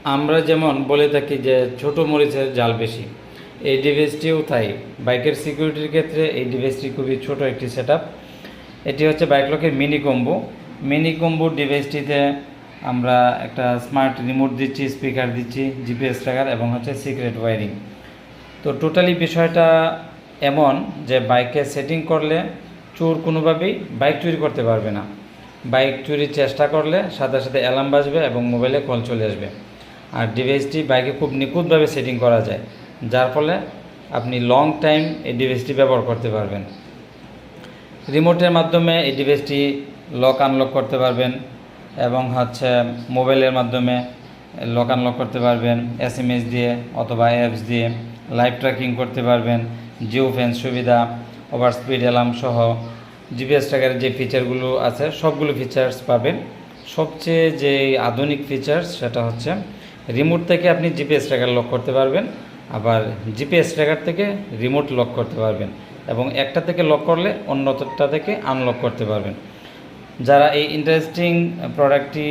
আমরা যেমন বলে থাকি যে ছোট মরিচের জাল বেশি, এই ডিভাইসটিও তাই। বাইকের সিকিউরিটির ক্ষেত্রে এই ডিভাইসটি খুবই ছোট একটি সেটআপ। এটি হচ্ছে বাইক লকের মিনি কম্বো ডিভাইসটিতে আমরা একটা স্মার্ট রিমোট দিচ্ছি, স্পিকার দিচ্ছি, জিপিএস ট্র্যাকার এবং হচ্ছে সিক্রেট ওয়্যারিং। তো টোটালি বিষয়টা এমন যে বাইকে সেটিং করলে চোর কোনোভাবেই বাইক চুরি করতে পারবে না। বাইক চুরির চেষ্টা করলে সাথে সাথে অ্যালার্ম বাজবে এবং মোবাইলে কল চলে আসবে। আর ডিভাইসটি বাইকে খুব নিখুঁতভাবে সেটিং করা যায়, যার ফলে আপনি লং টাইম এই ডিভাইসটি ব্যবহার করতে পারবেন। রিমোটের মাধ্যমে এই ডিভাইসটি লক আনলক করতে পারবেন এবং হচ্ছে মোবাইলের মাধ্যমে লক আনলক করতে পারবেন, এসএমএস দিয়ে অথবা অ্যাপস দিয়ে লাইভ ট্র্যাকিং করতে পারবেন। জিও ফেন্স সুবিধা, ওভার স্পিড অ্যালার্ম সহ জিপিএস ট্র্যাকারের যে ফিচারগুলো আছে সবগুলো ফিচার্স পাবেন। সবচেয়ে যে আধুনিক ফিচার্স সেটা হচ্ছে রিমোট থেকে আপনি জিপিএস ট্র্যাকার লক করতে পারবেন, আবার জিপিএস ট্র্যাকার থেকে রিমোট লক করতে পারবেন এবং একটা থেকে লক করলে অন্যটা থেকে আনলক করতে পারবেন। যারা এই ইন্টারেস্টিং প্রোডাক্টটি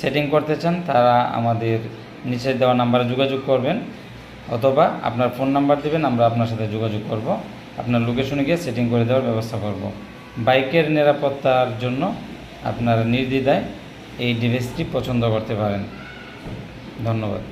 সেটিং করতে চান তারা আমাদের নিচে দেওয়া নাম্বারে যোগাযোগ করবেন অথবা আপনার ফোন নাম্বার দেবেন, আমরা আপনার সাথে যোগাযোগ করব, আপনার লোকেশনে গিয়ে সেটিং করে দেওয়ার ব্যবস্থা করব। বাইকের নিরাপত্তার জন্য আপনারা নির্দ্বিধায় এই ডিভাইসটি পছন্দ করতে পারেন। ধন্যবাদ।